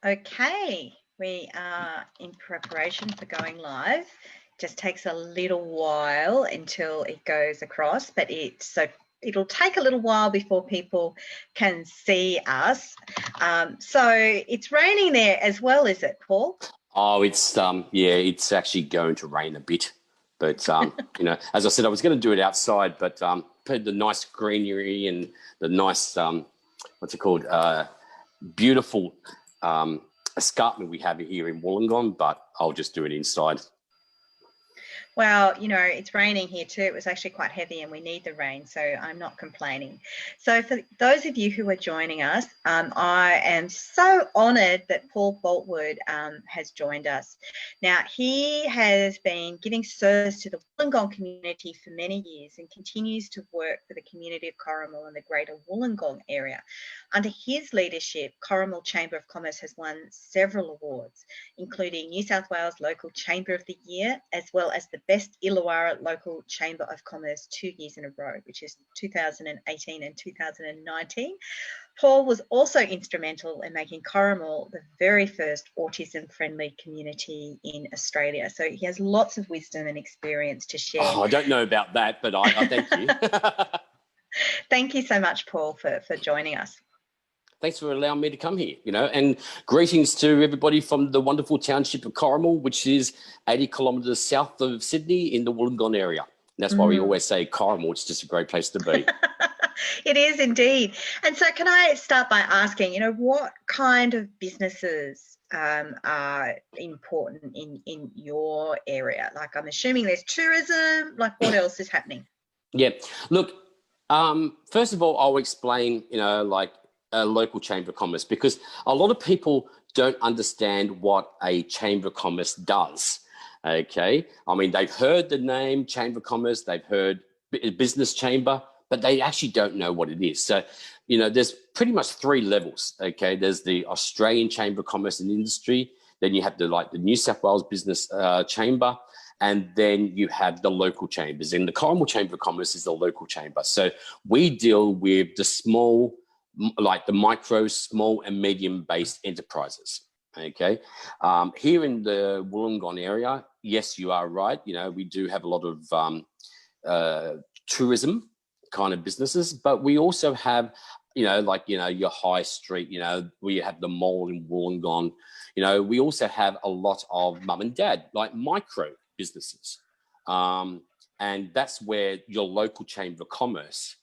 Okay, we are in preparation for going live. Just takes a little while until it goes across, but it'll take a little while before people can see us. So it's raining there as well, is it, Paul? Oh, it's actually going to rain a bit, but as I said, I was going to do it outside, but the nice greenery and the nice what's it called, beautiful escarpment we have here in Wollongong, but I'll just do it inside. Well, it's raining here too. It was actually quite heavy and we need the rain, so I'm not complaining. So for those of you who are joining us, I am so honoured that Paul Boultwood has joined us. Now, he has been giving service to the Wollongong community for many years and continues to work for the community of Corrimal and the Greater Wollongong area. Under his leadership, Corrimal Chamber of Commerce has won several awards, including New South Wales Local Chamber of the Year, as well as the Best Illawarra Local Chamber of Commerce 2 years in a row, which is 2018 and 2019. Paul was also instrumental in making Corrimal the very first autism friendly community in Australia. So he has lots of wisdom and experience to share. Oh, I don't know about that, but I thank you. Thank you so much, Paul, for joining us. Thanks for allowing me to come here, and greetings to everybody from the wonderful township of Corrimal, which is 80 kilometres south of Sydney in the Wollongong area. And that's why we always say Corrimal, it's just a great place to be. It is indeed. And so can I start by asking, what kind of businesses are important in your area? Like, I'm assuming there's tourism, like what else is happening? Yeah, look, first of all, I'll explain, a local chamber of commerce, because a lot of people don't understand what a chamber of commerce does. Okay, I mean, they've heard the name chamber of commerce, they've heard business chamber, but they actually don't know what it is. So, there's pretty much 3 levels. Okay, there's the Australian Chamber of Commerce and Industry, then you have the New South Wales Business Chamber, and then you have the local chambers. And the Cornwall Chamber of Commerce is the local chamber. So we deal with the small, like the micro, small and medium based enterprises. Okay. Here in the Wollongong area, yes, you are right. We do have a lot of tourism kind of businesses, but we also have, your high street, we have the mall in Wollongong. We also have a lot of mum and dad, like micro businesses. And that's where your local chamber of commerce,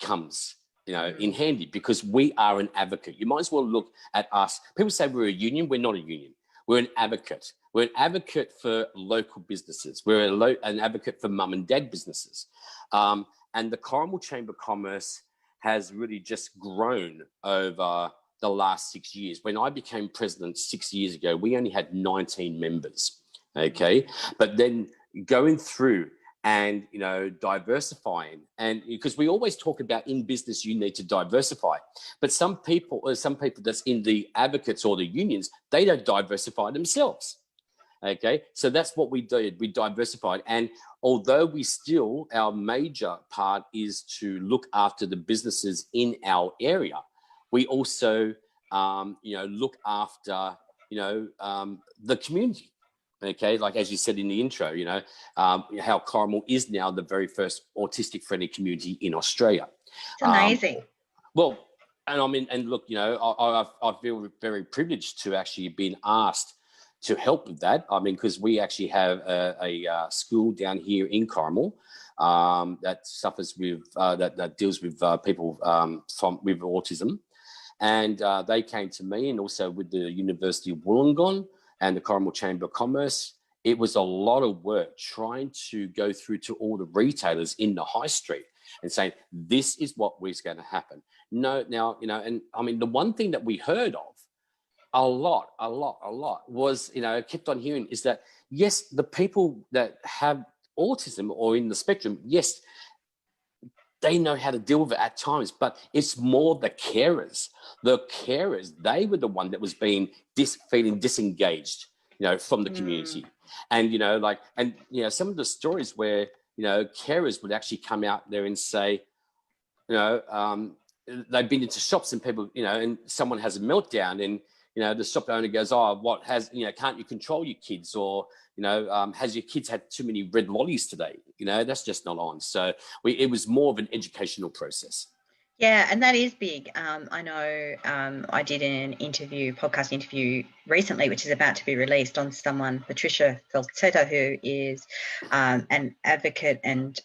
comes in handy, because we are an advocate. You might as well look at us. People say we're a union. We're not a union. We're an advocate. We're an advocate for local businesses. We're an advocate for mum and dad businesses. And the Cornwall Chamber of Commerce has really just grown over the last 6 years. When I became president 6 years ago, we only had 19 members. Okay. But then going through and diversifying, and because we always talk about in business you need to diversify, but some people that's in the advocates or the unions, they don't diversify themselves. Okay, so that's what we did. We diversified, and although our major part is to look after the businesses in our area, we also look after the community. Okay, like as you said in the intro, how Corrimal is now the very first autistic-friendly community in Australia. It's amazing. Well, and look, I feel very privileged to actually have been asked to help with that. I mean, because we actually have a school down here in Corrimal that suffers with that deals with people with autism, and they came to me, and also with the University of Wollongong and the Corrimal Chamber of Commerce. It was a lot of work trying to go through to all the retailers in the high street and saying, this is what was going to happen. No, now, and I mean, the one thing that we heard of a lot was, kept on hearing is that, yes, the people that have autism or in the spectrum, yes, they know how to deal with it at times, but it's more the carers. The carers, they were the one that was feeling disengaged, from the community. And, some of the stories where, carers would actually come out there and say, they've been into shops and people, and someone has a meltdown and, the shop owner goes, oh, can't you control your kids? Or, has your kids had too many red lollies today? That's just not on. So it was more of an educational process. Yeah, and that is big. I know I did an podcast interview recently, which is about to be released, on someone, Patricia Falsetta, who is an advocate and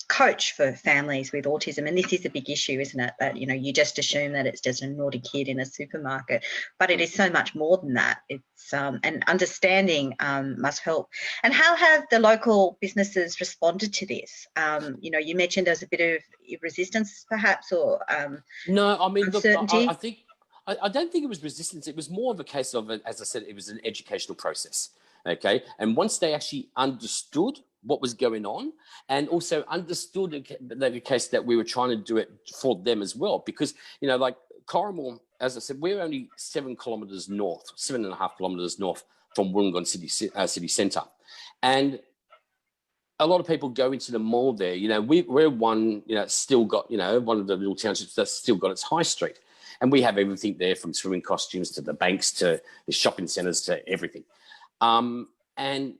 coach for families with autism. And this is a big issue, isn't it? That, you just assume that it's just a naughty kid in a supermarket, but it is so much more than that. It's and understanding must help. And how have the local businesses responded to this? You mentioned there's a bit of resistance, perhaps, or no, I mean, uncertainty. Look, I don't think it was resistance. It was more of a case of, as I said, it was an educational process. Okay, and once they actually understood what was going on, and also understood the case that we were trying to do it for them as well, because like Corrimal, as I said, we're only 7.5 kilometres north from Wollongong city centre, and a lot of people go into the mall there. We're one, still got, one of the little townships that's still got its high street. And we have everything there, from swimming costumes to the banks to the shopping centres to everything. And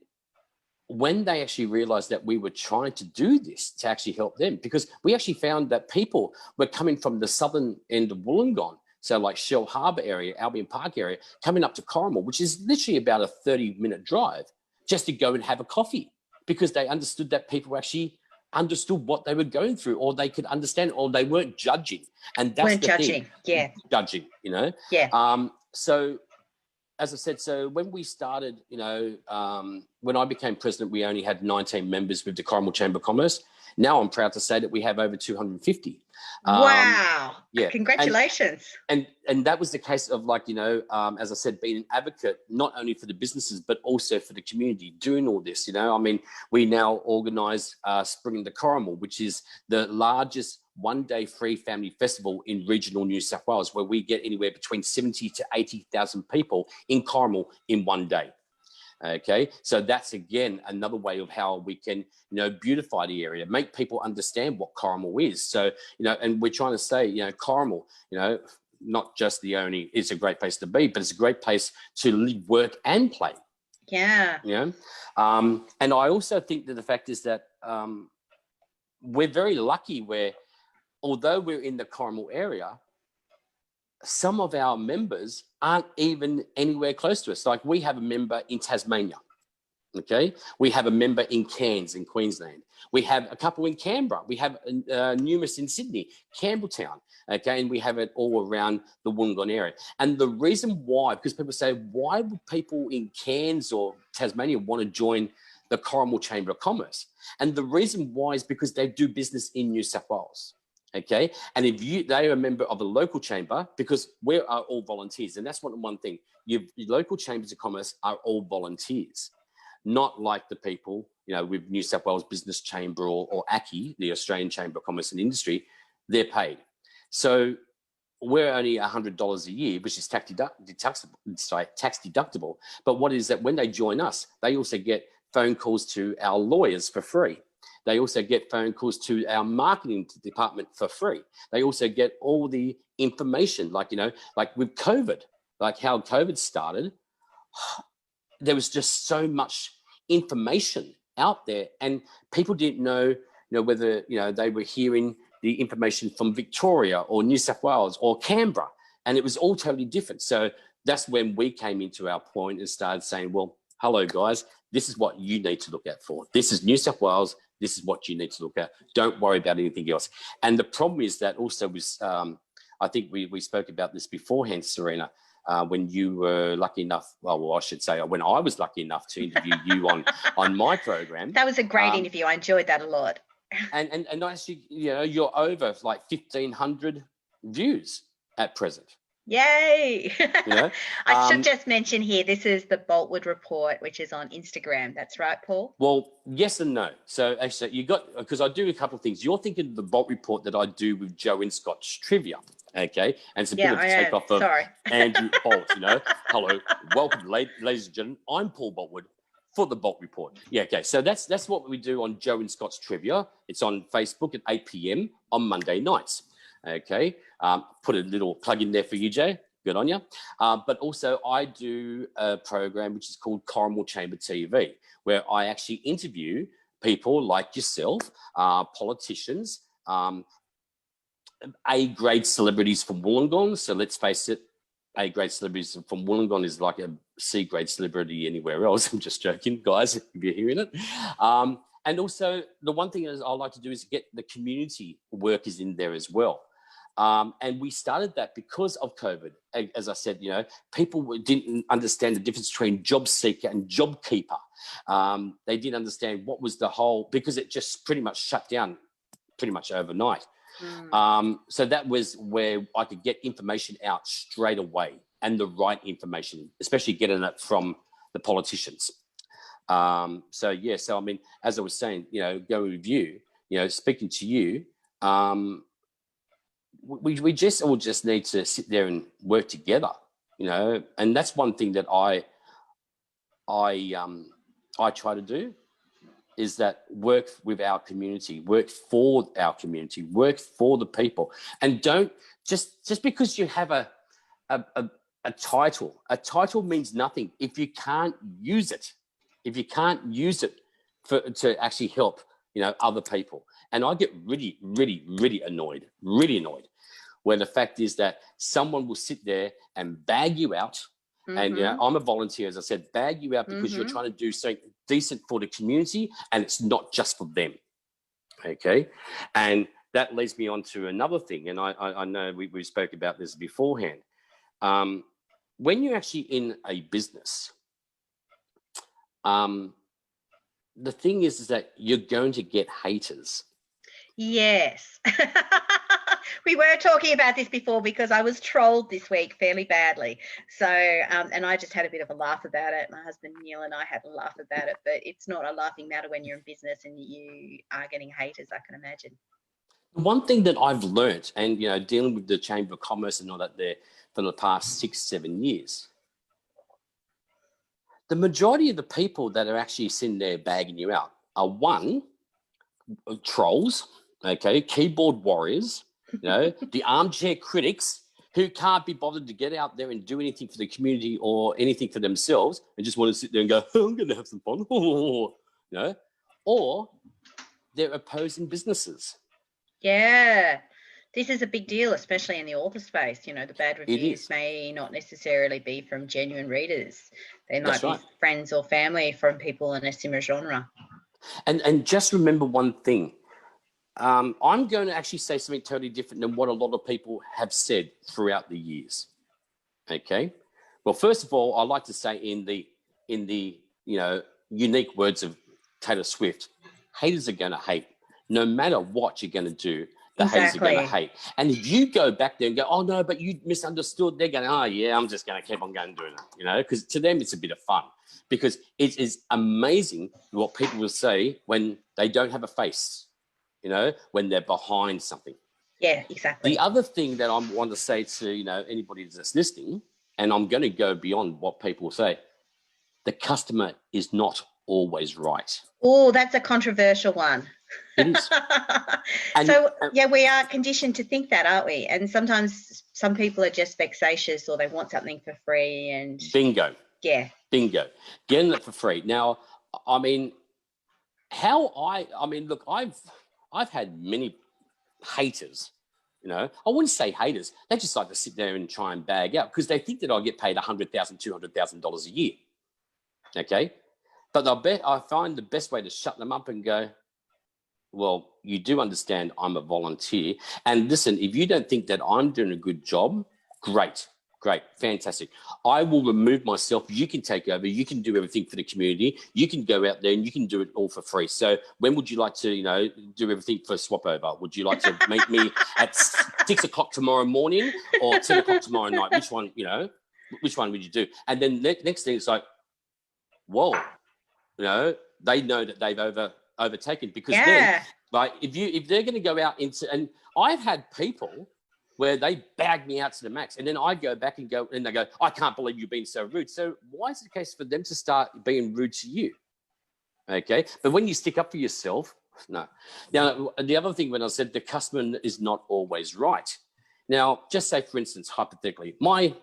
when they actually realised that we were trying to do this to actually help them, because we actually found that people were coming from the southern end of Wollongong, so like Shell Harbour area, Albion Park area, coming up to Corrimal, which is literally about a 30-minute drive, just to go and have a coffee, because they understood that people actually understood what they were going through, or they could understand, or they weren't judging. And that's the thing. Yeah. Judging, Yeah. So as I said, so when we started, when I became president, we only had 19 members with the Corrimal Chamber of Commerce. Now I'm proud to say that we have over 250. Wow. Yeah. Congratulations. And that was the case of, like, as I said, being an advocate, not only for the businesses, but also for the community, doing all this, I mean, we now organise Spring in the Corrimal, which is the largest one-day free family festival in regional New South Wales, where we get anywhere between 70 to 80,000 people in Corrimal in one day. Okay, so that's again another way of how we can, beautify the area, make people understand what Corrimal is. So, and we're trying to say, Corrimal, not just it's a great place to be, but it's a great place to live, work, and play. Yeah. And I also think that the fact is that we're very lucky where, although we're in the Corrimal area, some of our members aren't even anywhere close to us. Like, we have a member in Tasmania, okay? We have a member in Cairns in Queensland. We have a couple in Canberra. We have numerous in Sydney, Campbelltown, okay? And we have it all around the Wollongong area. And the reason why, because people say, why would people in Cairns or Tasmania want to join the Corrimal Chamber of Commerce? And the reason why is because they do business in New South Wales. Okay, and if they are a member of a local chamber, because we are all volunteers, and that's one thing. Your local chambers of commerce are all volunteers, not like the people, with New South Wales Business Chamber or ACCI, the Australian Chamber of Commerce and Industry. They're paid. So we're only $100 a year, which is tax deductible. But what is that? When they join us, they also get phone calls to our lawyers for free. They also get phone calls to our marketing department for free. They also get all the information, like with COVID, like how COVID started, there was just so much information out there, and people didn't know, whether, they were hearing the information from Victoria or New South Wales or Canberra, and it was all totally different. So that's when we came into our point and started saying, well, hello guys, this is what you need to look out for. This is New South Wales. This is what you need to look at. Don't worry about anything else. And the problem is that also was, I think we spoke about this beforehand, Serena, when you were lucky enough, well, I should say when I was lucky enough to interview you on my program. That was a great interview. I enjoyed that a lot. And actually, you're over like 1,500 views at present. Yay! I should just mention here, this is the Boultwood report, which is on Instagram. That's right, Paul? Well, yes and no. So actually, because I do a couple of things. You're thinking of the Bolt report that I do with Joe and Scott's trivia, okay? And it's a bit of a takeoff of Andrew Bolt, Hello, welcome, ladies and gentlemen. I'm Paul Boultwood for the Bolt report. Yeah, okay. So that's what we do on Joe and Scott's trivia. It's on Facebook at 8 p.m. on Monday nights. Okay, put a little plug in there for you, Jay. Good on you. But also I do a program which is called Cornwall Chamber TV, where I actually interview people like yourself, politicians, A-grade celebrities from Wollongong. So let's face it, A-grade celebrities from Wollongong is like a C-grade celebrity anywhere else. I'm just joking, guys, if you're hearing it. And also the one thing is I like to do is get the community workers in there as well. And we started that because of COVID. As I said, people didn't understand the difference between job seeker and job keeper. They didn't understand what was the whole, because it just pretty much shut down pretty much overnight. So that was where I could get information out straight away, and the right information, especially getting it from the politicians. So I mean, as I was saying, going with you, speaking to you, we just all just need to sit there and work together, and that's one thing that I try to do, is that work with our community, work for our community, work for the people, and don't just because you have a title. A title means nothing if you can't use it. If you can't use it to actually help, other people. And I get really, really, really annoyed, where the fact is that someone will sit there and bag you out. And I'm a volunteer, as I said, bag you out because you're trying to do something decent for the community, and it's not just for them. Okay, and that leads me on to another thing, and I know we spoke about this beforehand. When you're actually in a business, the thing is that you're going to get haters. Yes. We were talking about this before because I was trolled this week fairly badly. So, and I just had a bit of a laugh about it. My husband Neil and I had a laugh about it, but it's not a laughing matter when you're in business and you are getting haters, I can imagine. One thing that I've learnt, and, dealing with the Chamber of Commerce and all that there for the past 6-7 years, the majority of the people that are actually sitting there bagging you out are, one, trolls, okay, keyboard warriors, the armchair critics who can't be bothered to get out there and do anything for the community or anything for themselves, and just want to sit there and go, I'm going to have some fun, or they're opposing businesses. Yeah. This is a big deal, especially in the author space. The bad reviews may not necessarily be from genuine readers. They might be friends or family from people in a similar genre. And just remember one thing. I'm going to actually say something totally different than what a lot of people have said throughout the years. Okay. Well, first of all, I like to say in the unique words of Taylor Swift, haters are going to hate. No matter what you're going to do, the haters are going to hate. And if you go back there and go, oh no, but you misunderstood, they're going, oh yeah, I'm just going to keep on going doing it, because to them it's a bit of fun. Because it is amazing what people will say when they don't have a face, when they're behind something. Yeah, exactly. The other thing that I want to say to, anybody that's listening, and I'm going to go beyond what people say, the customer is not always right. Oh, that's a controversial one. It is. We are conditioned to think that, aren't we? And sometimes some people are just vexatious, or they want something for free. And bingo. Yeah. Bingo. Getting it for free. Now, I mean, look, I've had many haters, I wouldn't say haters. They just like to sit there and try and bag out because they think that I get paid $100,000, $200,000 a year. Okay. But I find the best way to shut them up and go, well, you do understand I'm a volunteer. And listen, if you don't think that I'm doing a good job, great, fantastic. I will remove myself. You can take over. You can do everything for the community. You can go out there and you can do it all for free. So when would you like to, do everything for swap over? Would you like to meet me at 6 o'clock tomorrow morning or 10 o'clock tomorrow night? Which one would you do? And then next thing is like, whoa, they know that they've overtaken, because then, like, if they're going to go out into, and I've had people where they bag me out to the max, and then I go back and they go, I can't believe you've been so rude. So why is it the case for them to start being rude to you? Okay, but when you stick up for yourself, no. Now, the other thing, when I said the customer is not always right. Now, just say, for instance, hypothetically, my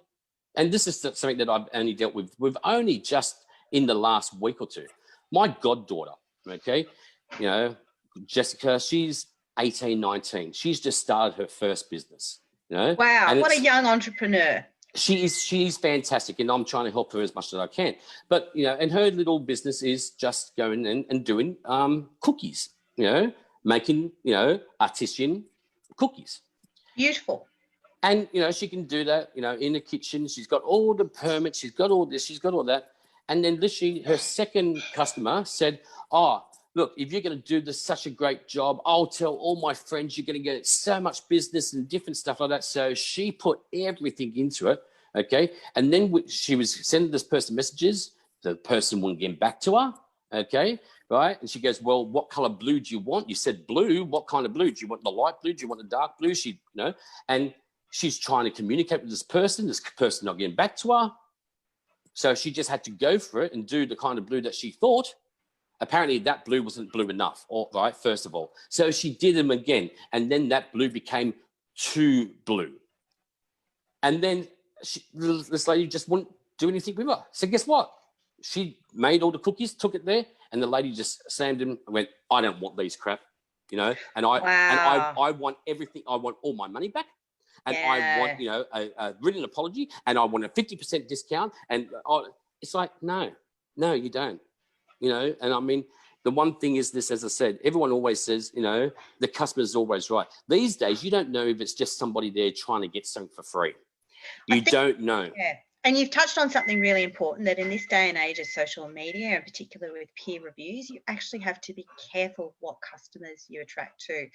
and this is something that I've only dealt with only just in the last week or two. My goddaughter, okay, you know, Jessica, she's 18, 19. She's just started her first business, you know. Wow, what a young entrepreneur. She's fantastic, and I'm trying to help her as much as I can. But, you know, and her little business is just going and doing cookies, you know, making, you know, artisan cookies. Beautiful. And, you know, she can do that, you know, in the kitchen. She's got all the permits. She's got all this. She's got all that. And then literally her second customer said, oh, look, if you're going to do this such a great job, I'll tell all my friends you're going to get so much business and different stuff like that. So she put everything into it, okay? And then she was sending this person messages. The person wouldn't get back to her, okay? Right? And she goes, well, what color blue do you want? You said blue. What kind of blue? Do you want the light blue? Do you want the dark blue? She, you know, and she's trying to communicate with this person not getting back to her. So she just had to go for it and do the kind of blue that she thought. Apparently that blue wasn't blue enough, right, first of all. So she did them again, and then that blue became too blue. And then this lady just wouldn't do anything with her. So guess what? She made all the cookies, took it there, and the lady just slammed him and went, I don't want these crap, you know, and I want everything. I want all my money back. And I want, you know, a written apology, and I want a 50% discount. And it's like, no, you don't. You know, and I mean, the one thing is this, as I said, everyone always says, you know, the customer's always right. These days, you don't know if it's just somebody there trying to get something for free. You don't know. Yeah. And you've touched on something really important, that in this day and age of social media, and particularly with peer reviews, you actually have to be careful what customers you attract to.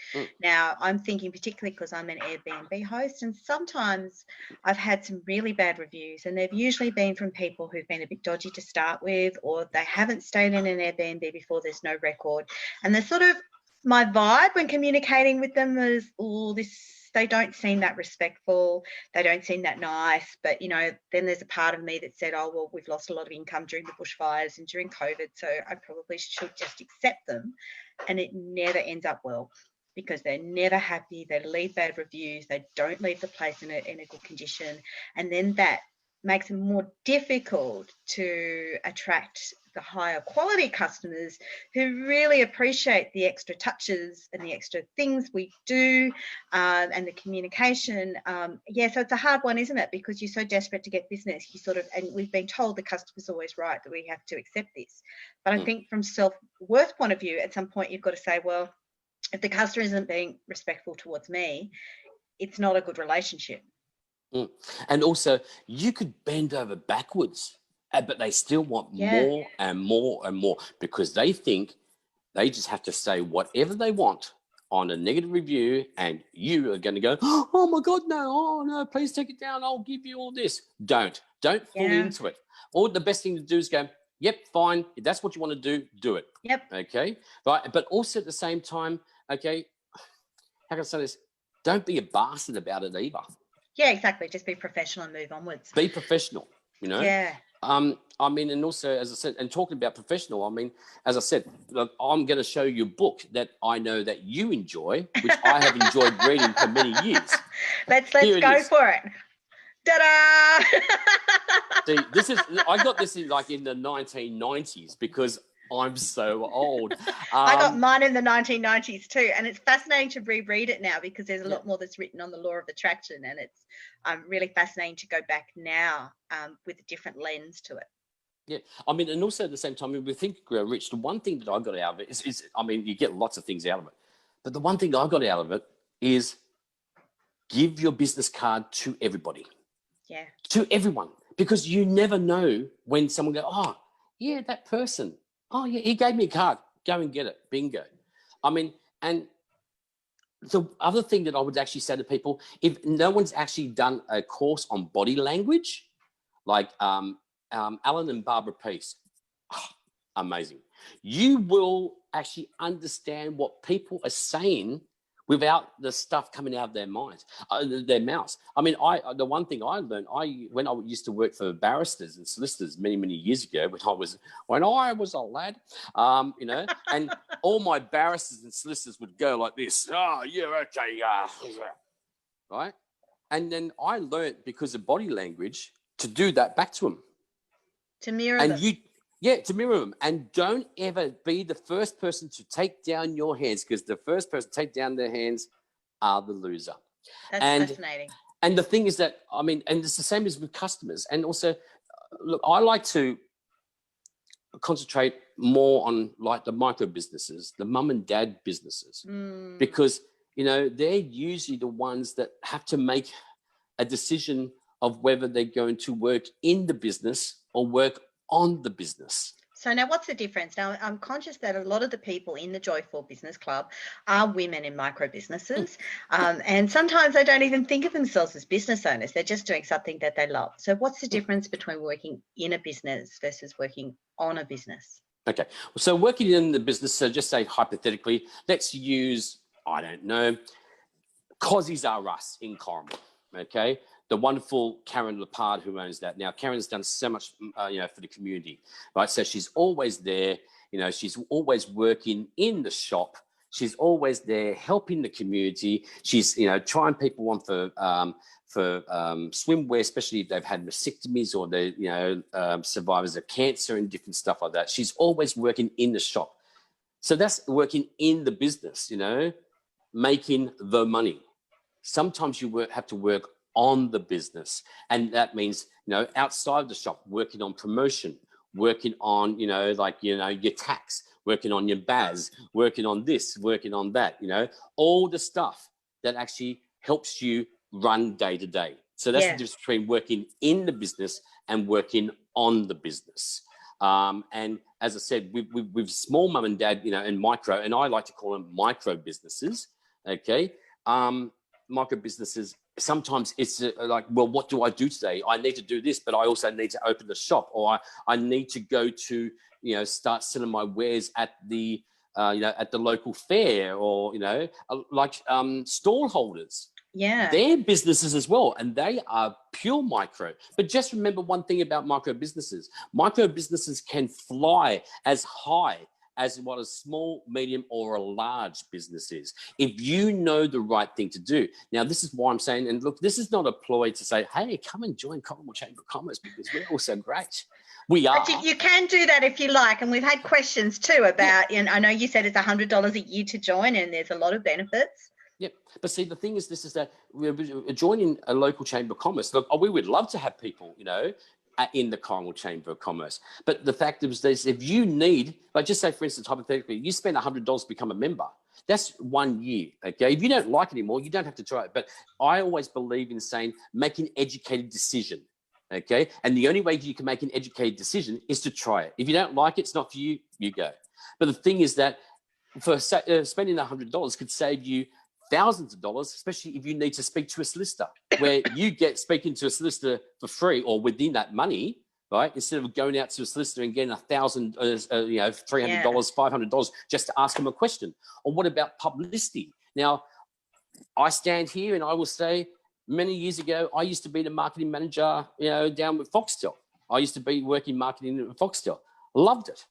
Now, I'm thinking particularly because I'm an Airbnb host, and sometimes I've had some really bad reviews, and they've usually been from people who've been a bit dodgy to start with, or they haven't stayed in an Airbnb before, there's no record. And the sort of, my vibe when communicating with them is, they don't seem that respectful. They don't seem that nice. But, you know, then there's a part of me that said, oh, well, we've lost a lot of income during the bushfires and during COVID, so I probably should just accept them. And it never ends up well, because they're never happy. They leave bad reviews. They don't leave the place in a good condition. And then that makes it more difficult to attract the higher quality customers who really appreciate the extra touches and the extra things we do, and the communication. So it's a hard one, isn't it? Because you're so desperate to get business, and we've been told the customer's always right, that we have to accept this. But I think from self-worth point of view, at some point you've got to say, well, if the customer isn't being respectful towards me, it's not a good relationship. And also, you could bend over backwards, but they still want more and more and more, because they think they just have to say whatever they want on a negative review, and you are going to go, oh my God, no, oh no, please take it down, I'll give you all this. Don't fall into it. Or the best thing to do is go, yep, fine, if that's what you want to do it. Yep. Okay, right. But also at the same time, okay, how can I say this? Don't be a bastard about it either. Yeah, exactly. Just be professional and move onwards. Be professional, you know? Yeah. I mean, and also, as I said, and talking about professional, I mean, as I said, look, I'm going to show you a book that I know that you enjoy, which I have enjoyed reading for many years. Let's go for it. Ta-da! See, I got this in the 1990s, because I'm so old. I got mine in the 1990s too, and it's fascinating to reread it now, because there's a lot more that's written on the law of attraction, and it's really fascinating to go back now with a different lens to it. Yeah, I mean, and also at the same time, we think Grow Rich, the one thing that I got out of it is, I mean, you get lots of things out of it, but the one thing that I got out of it is give your business card to everybody. Yeah. To everyone, because you never know when someone goes, oh, yeah, that person. Oh, yeah, he gave me a card. Go and get it. Bingo. I mean, and the other thing that I would actually say to people, if no one's actually done a course on body language, like Alan and Barbara Peace, amazing. You will actually understand what people are saying without the stuff coming out of their minds, their mouths. I mean, the one thing I learned, when I used to work for barristers and solicitors many years ago, when I was a lad, you know, and all my barristers and solicitors would go like this. Oh, yeah, okay, right. And then I learned, because of body language, to do that back to them. To mirror And them. to mirror them. And don't ever be the first person to take down your hands, because the first person to take down their hands are the loser. That's fascinating. And the thing is that, I mean, and it's the same as with customers. And also, look, I like to concentrate more on like the micro businesses, the mum and dad businesses, because, you know, they're usually the ones that have to make a decision of whether they're going to work in the business or work on the business. So now what's the difference? Now, I'm conscious that a lot of the people in the Joyful Business Club are women in micro businesses, and sometimes they don't even think of themselves as business owners. They're just doing something that they love. So what's the difference between working in a business versus working on a business? Okay, so working in the business, so just say hypothetically, let's use, I don't know, Cozies R Us in Cornwall, okay? The wonderful Karen Lepard who owns that. Now, Karen's done so much, you know, for the community, right? So she's always there, you know, she's always working in the shop. She's always there helping the community. She's, you know, trying people on for swimwear, especially if they've had mastectomies or they, you know, survivors of cancer and different stuff like that. She's always working in the shop. So that's working in the business, you know, making the money. Sometimes you have to work on the business, and that means, you know, outside the shop, working on promotion, working on, you know, like, you know, your tax, working on your BAS, working on this, working on that, you know, all the stuff that actually helps you run day to day. So that's the difference between working in the business and working on the business. And as I said, with small mum and dad, you know, and micro, and I like to call them micro businesses, okay? Micro businesses, sometimes it's like, well, what do I do today? I need to do this, but I also need to open the shop, or I need to go to, you know, start selling my wares at the, you know, at the local fair, or, you know, like stall holders. Yeah. They're businesses as well, and they are pure micro. But just remember one thing about micro businesses. Micro businesses can fly as high as what a small, medium, or a large business is, if you know the right thing to do. Now, this is why I'm saying, and look, this is not a ploy to say, hey, come and join Cornwall Chamber of Commerce, because we're all so great. We are. But you can do that if you like, and we've had questions too about, and I know you said it's $100 a year to join, and there's a lot of benefits. Yep. But see, the thing is, this is that we're joining a local chamber of commerce. Look, we would love to have people, you know, in the Cornwall Chamber of Commerce. But the fact is this, if you need, like just say, for instance, hypothetically, you spend $100 to become a member. That's 1 year, okay? If you don't like it anymore, you don't have to try it. But I always believe in saying, make an educated decision, okay? And the only way you can make an educated decision is to try it. If you don't like it, it's not for you, you go. But the thing is that for spending $100 could save you thousands of dollars, especially if you need to speak to a solicitor, where you get speaking to a solicitor for free or within that money, right? Instead of going out to a solicitor and getting $1,000, you know, $300, $500 just to ask them a question. Or what about publicity? Now, I stand here and I will say, many years ago, I used to be the marketing manager, you know, down with Foxtel. I used to be working marketing at Foxtel. Loved it.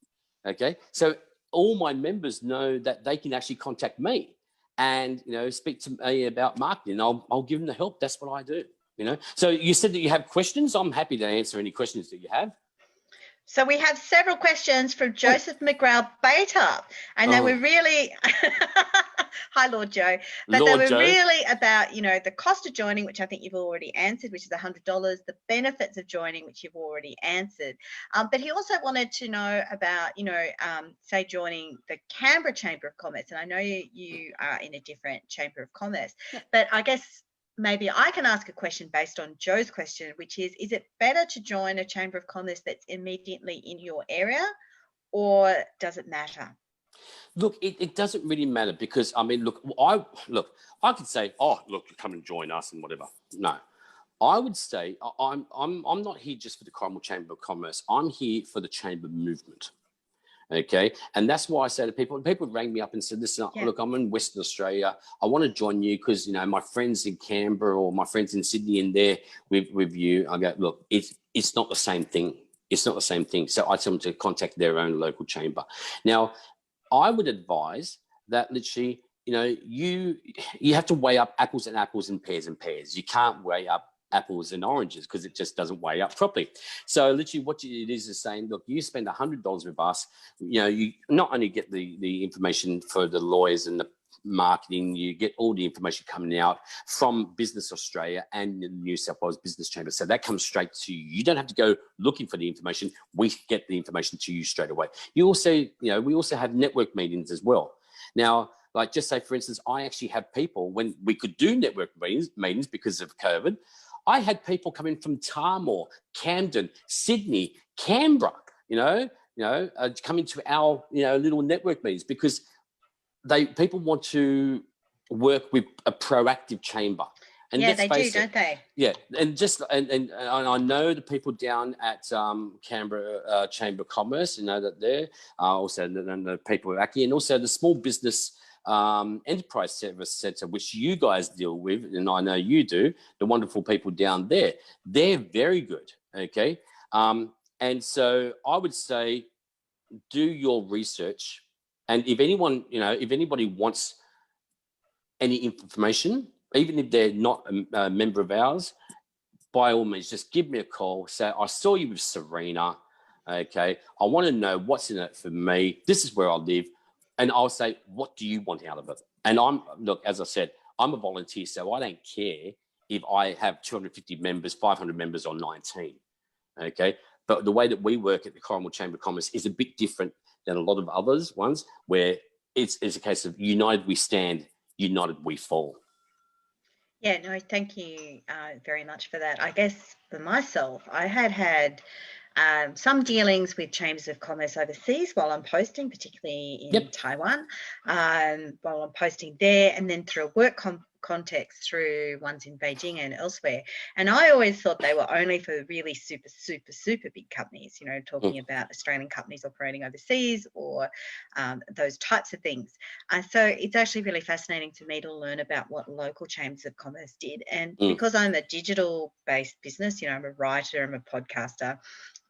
Okay, so all my members know that they can actually contact me and, you know, speak to me about marketing. I'll give them the help. That's what I do, you know. So you said that you have questions. I'm happy to answer any questions that you have. So we have several questions from Joseph McGrath Beta, and they were really, hi, Lord Joe, but Lord they were Joe. really about, you know, the cost of joining, which I think you've already answered, which is $100, the benefits of joining, which you've already answered. But he also wanted to know about, you know, say joining the Canberra Chamber of Commerce, and I know you are in a different Chamber of Commerce, but I guess maybe I can ask a question based on Joe's question, which is it better to join a Chamber of Commerce that's immediately in your area, or does it matter? Look, it doesn't really matter, because I mean, I could say, oh, look, come and join us and whatever. No, I would say I'm not here just for the Cornwall Chamber of Commerce. I'm here for the chamber movement. Okay, and that's why I say to people rang me up and said, listen, look, I'm in Western Australia. I want to join you because, you know, my friends in Canberra or my friends in Sydney and there with you. I go, look, it's not the same thing. It's not the same thing. So I tell them to contact their own local chamber. Now, I would advise that literally, you know, you have to weigh up apples and apples and pears and pears. You can't weigh up apples and oranges because it just doesn't weigh up properly. So literally what it is saying, look, you spend $100 with us, you not only get the information for the lawyers and the marketing, you get all the information coming out from Business Australia and the New South Wales Business Chamber. So that comes straight to you. You don't have to go looking for the information. We get the information to you straight away. You also, we also have network meetings as well. Now, like just say, for instance, I actually have people when we could do network meetings because of COVID, I had people coming from Tarmore, Camden, Sydney, Canberra, coming to our, little network meetings because people want to work with a proactive chamber. And yeah, they do, don't they? Yeah, and and I know the people down at Canberra Chamber of Commerce, that there also the people are acting, and also the small business enterprise service centre, which you guys deal with, and I know you do. The wonderful people down there, they're very good. Okay, and so I would say, do your research. And if anybody wants any information, even if they're not a member of ours, by all means, just give me a call. Say, I saw you with Serena. Okay, I want to know what's in it for me. This is where I live. And I'll say, what do you want out of it? And as I said, I'm a volunteer, so I don't care if I have 250 members, 500 members, or 19. Okay, but the way that we work at the Cornwall Chamber of Commerce is a bit different than a lot of others ones where it's a case of united we stand, united we fall. Yeah, no, thank you very much for that. I guess for myself, I had some dealings with chambers of commerce overseas while I'm posting, particularly in Taiwan, while I'm posting there, and then through a work context through ones in Beijing and elsewhere. And I always thought they were only for really super, super, super big companies, talking about Australian companies operating overseas or those types of things. So it's actually really fascinating to me to learn about what local chambers of commerce did. And because I'm a digital-based business, I'm a writer, I'm a podcaster,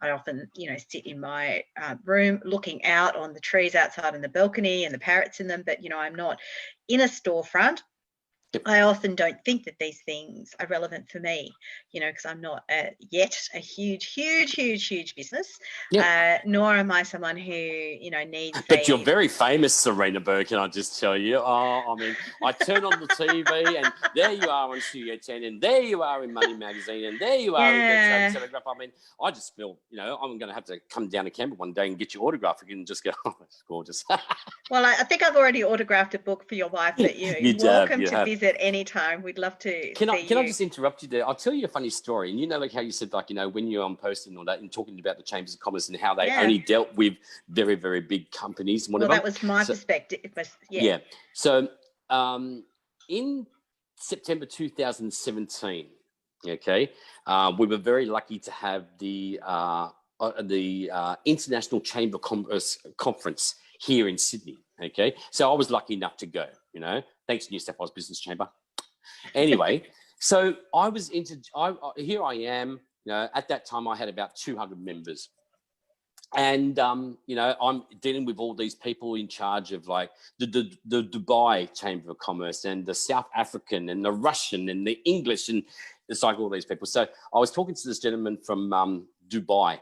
I often, sit in my room looking out on the trees outside on the balcony and the parrots in them, but, I'm not in a storefront. I often don't think that these things are relevant for me, because I'm not yet a huge business, nor am I someone who, needs. But you're very famous, Serena Burke, can I just tell you? I turn on the TV and there you are on Studio 10 and there you are in Money Magazine and there you are in the Telegraph. I just feel, I'm going to have to come down to Canberra one day and get your autograph again and just go, oh, it's gorgeous. Well, I think I've already autographed a book for your wife that you're welcome to visit anytime. We'd love to Can I just interrupt you there? I'll tell you a funny story. And like how you said, when you're on posting all that and talking about the chambers of commerce and how they only dealt with very, very big companies and whatever. Well, that was my perspective. Yeah. So in September 2017, okay, we were very lucky to have the International Chamber of Commerce Conference here in Sydney. Okay, so I was lucky enough to go. Thanks to New South Wales Business Chamber. Anyway, so I was here I am, at that time I had about 200 members. And, I'm dealing with all these people in charge of like the Dubai Chamber of Commerce and the South African and the Russian and the English and it's like all these people. So I was talking to this gentleman from Dubai,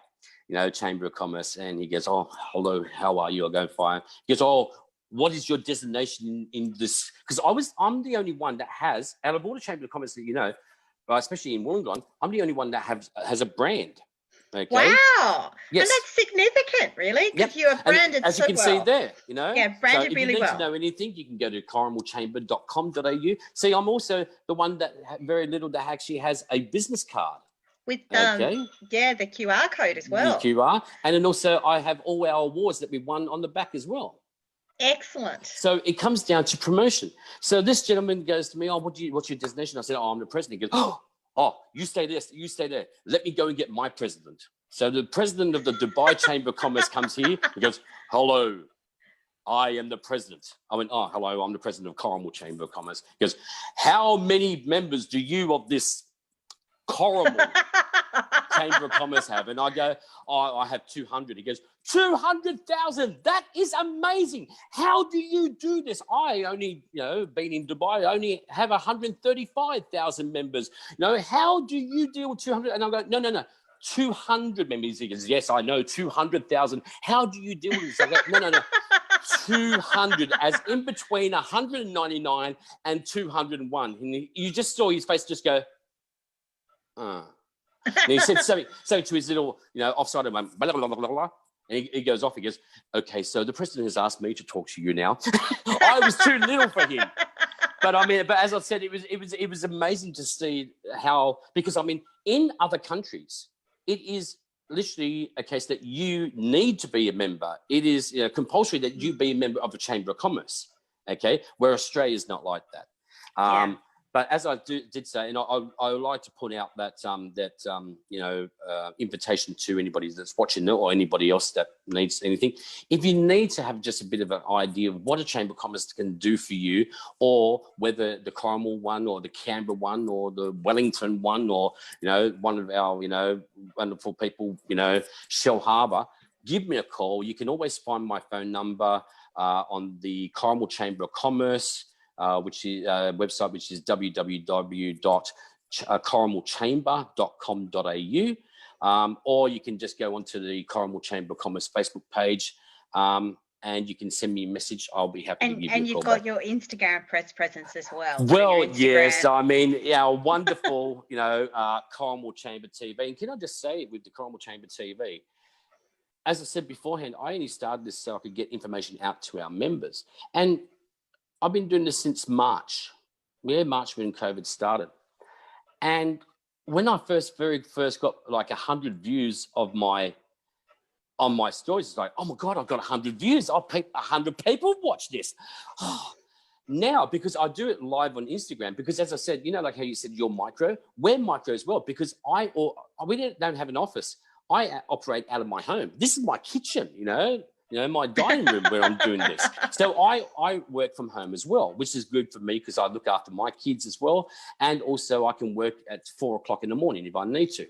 Chamber of Commerce, and he goes, oh, hello, how are you? I go fine. He goes, oh, what is your designation in this? Because I'm the only one that has, out of all the Chamber of Commerce that especially in Wollongong, I'm the only one that has a brand. Okay. Wow. Yes. And that's significant, really, because you are branded as you can see there, Yeah, branded really well. If you need to know anything, you can go to corrimalchamber.com.au. See, I'm also the one that very little that actually has a business card. With the QR code as well. The QR. And then also I have all our awards that we won on the back as well. Excellent. So it comes down to promotion. So this gentleman goes to me, oh, what's your designation? I said, oh, I'm the president. He goes, oh, you stay there, you stay there. Let me go and get my president. So the president of the Dubai Chamber of Commerce comes here. He goes, hello, I am the president. I went, oh, hello, I'm the president of Cornwall Chamber of Commerce. He goes, how many members do you of this Corrimal Chamber of Commerce have? And I go, oh, I have 200. He goes, 200,000. That is amazing. How do you do this? I only, been in Dubai, I only have 135,000 members. How do you deal with 200? And I go, no. 200 members. He goes, yes, I know, 200,000. How do you deal with this? I go, no. 200, as in between 199 and 201. And you just saw his face just go, And he said something to his little, offside of him, blah, blah, blah, blah, blah. And he goes off. He goes, okay, so the president has asked me to talk to you now. I was too little for him. But as I said, it was amazing to see how, because in other countries, it is literally a case that you need to be a member. It is compulsory that you be a member of a Chamber of Commerce, okay, where Australia is not like that. But as I did say, and I would like to point out that invitation to anybody that's watching or anybody else that needs anything. If you need to have just a bit of an idea of what a Chamber of Commerce can do for you, or whether the Corrimal one or the Canberra one or the Wellington one or one of our wonderful people, Shell Harbour, give me a call. You can always find my phone number on the Corrimal Chamber of Commerce. Which is website, which is www.corrimalchamber.com.au, or you can just go onto the Corrimal Chamber of Commerce Facebook page, and you can send me a message. I'll be happy to give you a call. And you've got your Instagram presence as well. Well, yes, our wonderful, Cornwall Chamber TV. And can I just say, with the Cornwall Chamber TV, as I said beforehand, I only started this so I could get information out to our members, and I've been doing this since March. March when COVID started. And when I very first got like 100 views on my stories, it's like, oh my God, I've got 100 views. 100 people watch this. Now, because I do it live on Instagram, because as I said, like how you said you're micro, we're micro as well, because we don't have an office. I operate out of my home. This is my kitchen, my dining room where I'm doing this. So I work from home as well, which is good for me because I look after my kids as well. And also I can work at 4 o'clock in the morning if I need to.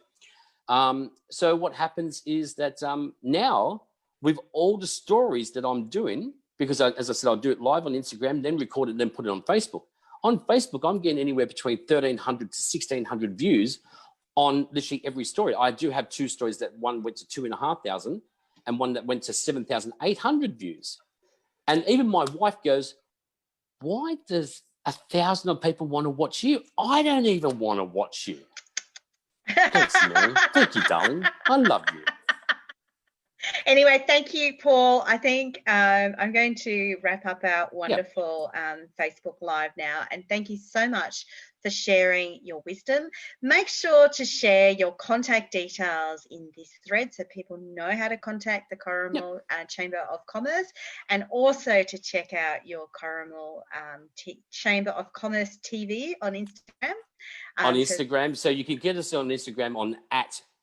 So what happens is that now with all the stories that I'm doing, because as I said, I'll do it live on Instagram, then record it, then put it on Facebook. On Facebook, I'm getting anywhere between 1,300 to 1,600 views on literally every story. I do have 2 stories that one went to 2,500 and one that went to 7,800 views. And even my wife goes, why does 1,000 people want to watch you? I don't even want to watch you. Thanks, man. Thank you, darling. I love you. Anyway, thank you, Paul. I think I'm going to wrap up our wonderful Facebook Live now. And thank you so much for sharing your wisdom. Make sure to share your contact details in this thread so people know how to contact the Corrimal Chamber of Commerce, and also to check out your Corrimal Chamber of Commerce TV on Instagram. On Instagram. So you can get us on Instagram on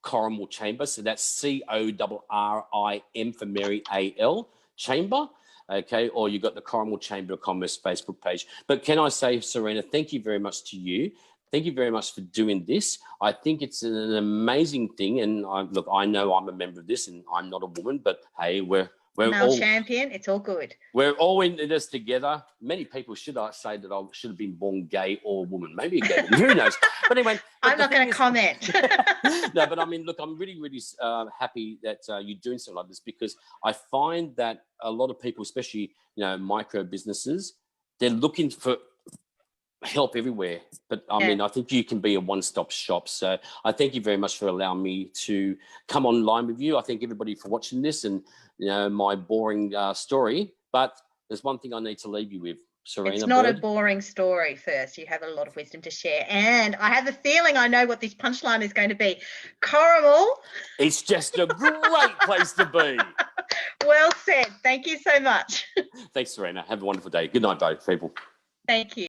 @Corrimal Chamber. So that's CORRIM for Mary AL Chamber. Okay, or you got the Corrimal Chamber of Commerce Facebook page. But can I say, Serena, thank you very much to you. Thank you very much for doing this. I think it's an amazing thing. And I know I'm a member of this, and I'm not a woman, but hey, we're all champion. It's all good. We're all in this together. Many people should say that I should have been born gay or a woman. Maybe a gay woman. Who knows? But anyway, I'm not going to comment. No, but look, I'm really, really happy that you're doing something like this, because I find that a lot of people, especially micro businesses, they're looking for help everywhere. But I think you can be a one-stop shop. So I thank you very much for allowing me to come online with you. I thank everybody for watching this and my boring story. But there's one thing I need to leave you with, Serena. It's not a boring story. First, you have a lot of wisdom to share, and I have a feeling I know what this punchline is going to be. Corrimal, it's just a great place to be. Well said. Thank you so much. Thanks, Serena. Have a wonderful day. Good night, both people. Thank you.